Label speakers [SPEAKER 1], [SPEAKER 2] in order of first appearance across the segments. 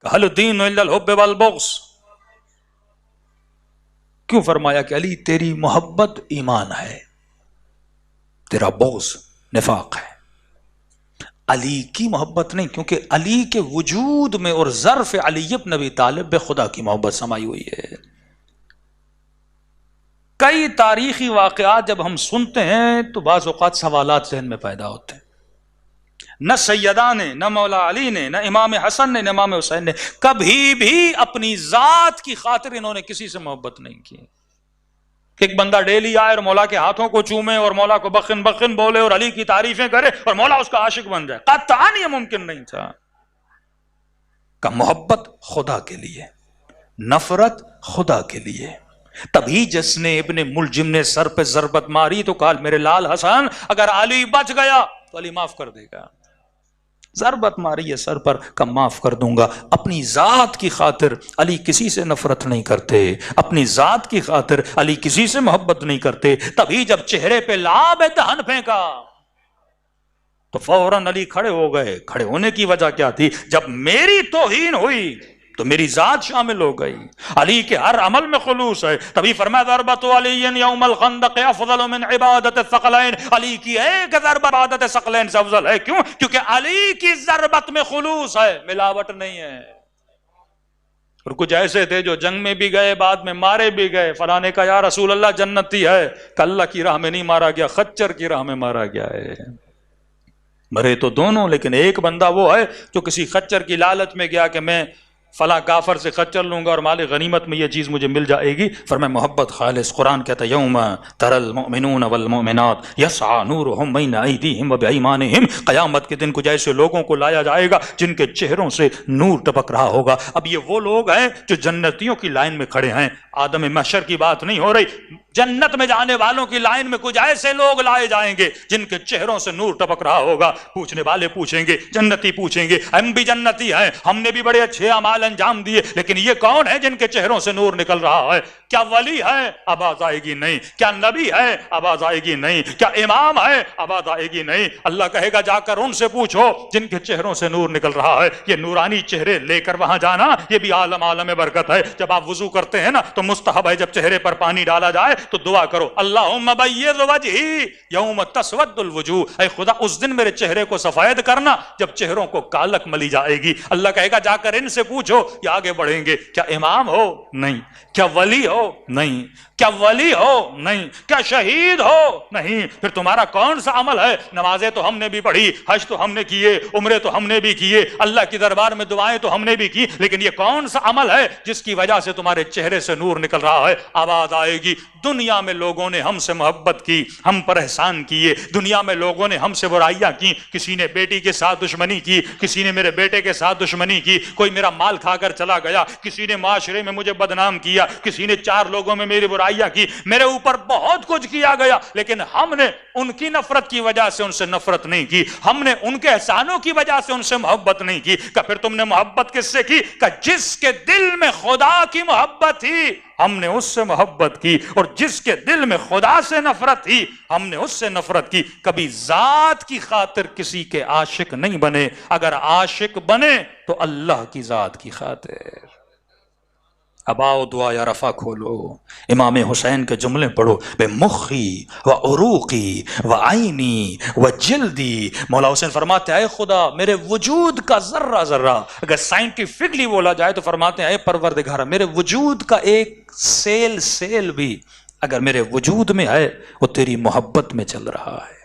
[SPEAKER 1] هل الدین الا الحب والبغض، کیوں فرمایا کہ علی تیری محبت ایمان ہے، تیرا بغض نفاق ہے۔ علی کی محبت نہیں، کیونکہ علی کے وجود میں اور ظرف علی ابن ابی طالب بے خدا کی محبت سمائی ہوئی ہے۔ کئی تاریخی واقعات جب ہم سنتے ہیں تو بعض اوقات سوالات ذہن میں پیدا ہوتے ہیں۔ نہ سیدہ نے، نہ مولا علی نے، نہ امام حسن نے، نہ امام حسین نے کبھی بھی اپنی ذات کی خاطر انہوں نے کسی سے محبت نہیں کی کہ ایک بندہ ڈیلی آئے اور مولا کے ہاتھوں کو چومے اور مولا کو بخن بخن بولے اور علی کی تعریفیں کرے اور مولا اس کا عاشق بن جائے، قطعاً یہ ممکن نہیں تھا۔ کہ محبت خدا کے لیے، نفرت خدا کے لیے۔ تبھی جس نے ابن ملجم نے سر پہ ضربت ماری تو کہا میرے لال حسن اگر علی بچ گیا تو علی معاف کر دے گا، ضربت ماری ہے سر پر، کہ معاف کر دوں گا۔ اپنی ذات کی خاطر علی کسی سے نفرت نہیں کرتے، اپنی ذات کی خاطر علی کسی سے محبت نہیں کرتے۔ تبھی جب چہرے پہ لعاب دہن پھینکا تو فوراً علی کھڑے ہو گئے۔ کھڑے ہونے کی وجہ کیا تھی؟ جب میری توہین ہوئی تو میری ذات شامل ہو گئی۔ علی کے ہر عمل میں خلوص ہے، تبھی فرمایا ضربت علی یوم الخندق افضل من عبادت الثقلین، علی کی ایک ضربت عبادت ثقلین سے افضل ہے۔ کیوں؟ کیونکہ علی کی ضربت میں خلوص ہے، ملاوٹ نہیں ہے۔ اور کچھ ایسے تھے جو جنگ میں بھی گئے، بعد میں مارے بھی گئے، فلاں نے کہا یا رسول اللہ جنتی ہے، کہ اللہ کی راہ میں نہیں مارا گیا، خچر کی راہ میں مارا گیا ہے۔ مرے تو دونوں، لیکن ایک بندہ وہ ہے جو کسی خچر کی لالچ میں گیا کہ میں فلاں کافر سے خچر لوں گا اور مال غنیمت میں یہ چیز مجھے مل جائے گی۔ فرمایا محبت خالص، قرآن کہتا ہے یوم تری المؤمنون والمؤمنات یسعی نورہم بین ایدیہم وبایمانہم، قیامت کے دن کچھ ایسے لوگوں کو لایا جائے گا جن کے چہروں سے نور ٹپک رہا ہوگا۔ اب یہ وہ لوگ ہیں جو جنتیوں کی لائن میں کھڑے ہیں، عالم محشر کی بات نہیں ہو رہی، جنت میں جانے والوں کی لائن میں کچھ ایسے لوگ لائے جائیں گے جن کے چہروں سے نور ٹپک رہا ہوگا۔ پوچھنے والے پوچھیں گے، جنتی پوچھیں گے ہم بھی جنتی ہیں، ہم نے بھی بڑے اچھے اعمال انجام دیے، لیکن یہ کون ہے جن کے چہروں سے نور نکل رہا ہے؟ کیا ولی ہے؟ آواز آئے گی نہیں۔ کیا نبی ہے؟ آواز آئے گی نہیں۔ کیا امام ہے؟ آواز آئے گی نہیں۔ اللہ کہے گا جا کر ان سے پوچھو جن کے چہروں سے نور نکل رہا ہے۔ یہ نورانی چہرے لے کر وہاں جانا یہ بھی عالم برکت ہے۔ جب آپ وضو کرتے ہیں نا تو مستحب ہے جب چہرے پر پانی ڈالا جائے تو دعا کرو اللہم بیض وجہی یوم تسود الوجوہ، اے خدا اس دن میرے چہرے کو سفید کرنا جب چہروں کو کالک ملی جائے گی۔ اللہ کہے گا جا کر ان سے پوچھو، یہ آگے بڑھیں گے، کیا امام ہو؟ نہیں۔ کیا ولی ہو؟ نہیں۔ کیا ولی ہو؟ نہیں۔ کیا شہید ہو؟ نہیں۔ پھر تمہارا کون سا عمل ہے؟ نمازیں تو ہم نے بھی پڑھی، حج تو ہم نے کیے، عمرے تو ہم نے بھی کیے، اللہ کی دربار میں دعائیں تو ہم نے بھی کی، لیکن یہ کون سا عمل ہے جس کی وجہ سے تمہارے چہرے سے نور نکل رہا ہے؟ آواز آئے گی دنیا میں لوگوں نے ہم سے محبت کی، ہم پر احسان کیے، دنیا میں لوگوں نے ہم سے برائیاں کی، کسی نے بیٹی کے ساتھ دشمنی کی، کسی نے میرے بیٹے کے ساتھ دشمنی کی، کوئی میرا مال کھا کر چلا گیا، کسی نے معاشرے میں مجھے بدنام کیا، کسی نے 4 لوگوں میں میری برائیاں کی، میرے اوپر بہت کچھ کیا گیا، لیکن ہم نے ان کی نفرت کی وجہ سے ان سے نفرت نہیں کی، ہم نے ان کے احسانوں کی وجہ سے ان سے محبت نہیں کی۔ کہ پھر تم نے محبت کس سے کی؟ کہ جس کے دل میں خدا کی محبت تھی ہم نے اس سے محبت کی، اور جس کے دل میں خدا سے نفرت تھی ہم نے اس سے نفرت کی۔ کبھی ذات کی خاطر کسی کے عاشق نہیں بنے، اگر عاشق بنے تو اللہ کی ذات کی خاطر۔ اب آؤ دعا یا رفع کھولو، امام حسین کے جملے پڑھو، بے مخی و عروقی و عینی و جلدی۔ مولا حسین فرماتے ہیں اے خدا میرے وجود کا ذرہ ذرہ، اگر سائنٹیفکلی بولا جائے تو فرماتے ہیں اے پروردگار میرے وجود کا ایک سیل بھی اگر میرے وجود میں ہے وہ تیری محبت میں چل رہا ہے۔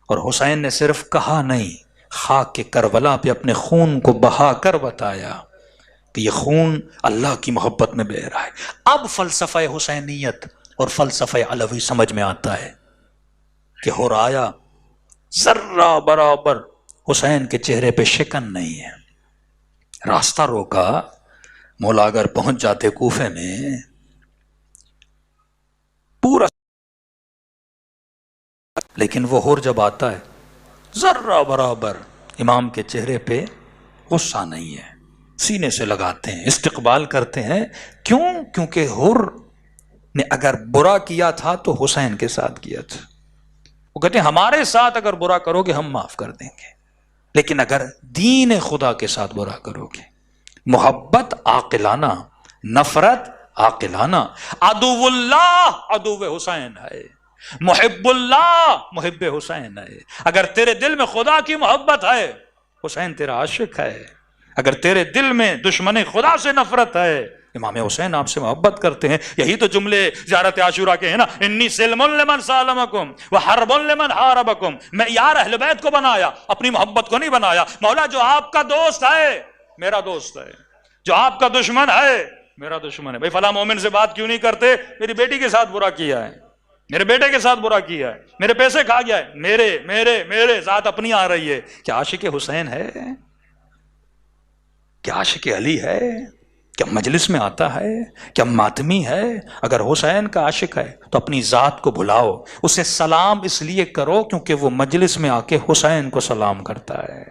[SPEAKER 1] اور حسین نے صرف کہا نہیں، خاک کے کربلا پہ اپنے خون کو بہا کر بتایا کہ یہ خون اللہ کی محبت میں بہہ رہا ہے۔ اب فلسفہ حسینیت اور فلسفہ علوی سمجھ میں آتا ہے کہ ہو رایا ذرہ برابر حسین کے چہرے پہ شکن نہیں ہے۔ راستہ روکا، مولا اگر پہنچ جاتے کوفے میں پورا، لیکن وہ ہور جب آتا ہے ذرہ برابر امام کے چہرے پہ غصہ نہیں ہے، سینے سے لگاتے ہیں، استقبال کرتے ہیں۔ کیوں؟ کیونکہ حر نے اگر برا کیا تھا تو حسین کے ساتھ کیا تھا، وہ کہتے ہیں ہمارے ساتھ اگر برا کرو گے ہم معاف کر دیں گے، لیکن اگر دین خدا کے ساتھ برا کرو گے محبت عاقلانہ، نفرت عاقلانہ. عدو اللہ عدو حسین ہے، محب اللہ محب حسین ہے. اگر تیرے دل میں خدا کی محبت ہے، حسین تیرا عاشق ہے. اگر تیرے دل میں دشمن خدا سے نفرت ہے، امام حسین آپ سے محبت کرتے ہیں. یہی تو جملے زیارت عاشورہ کے ہیں نا، انی سلم لمن سالمکم وحرب لمن حاربکم. میں یار اہل بیت کو بنایا، اپنی محبت کو نہیں بنایا. مولا جو آپ کا دوست ہے میرا دوست ہے، جو آپ کا دشمن ہے میرا دشمن ہے. بھئی فلاں مومن سے بات کیوں نہیں کرتے؟ میری بیٹی کے ساتھ برا کیا ہے، میرے بیٹے کے ساتھ برا کیا ہے، میرے پیسے کھا گیا ہے. میرے میرے میرے ذات اپنی آ رہی ہے. کیا عاشق حسین ہے؟ کیا عاشق علی ہے؟ کیا مجلس میں آتا ہے؟ کیا ماتمی ہے؟ اگر حسین کا عاشق ہے تو اپنی ذات کو بھلاؤ، اسے سلام اس لیے کرو کیونکہ وہ مجلس میں آ کے حسین کو سلام کرتا ہے.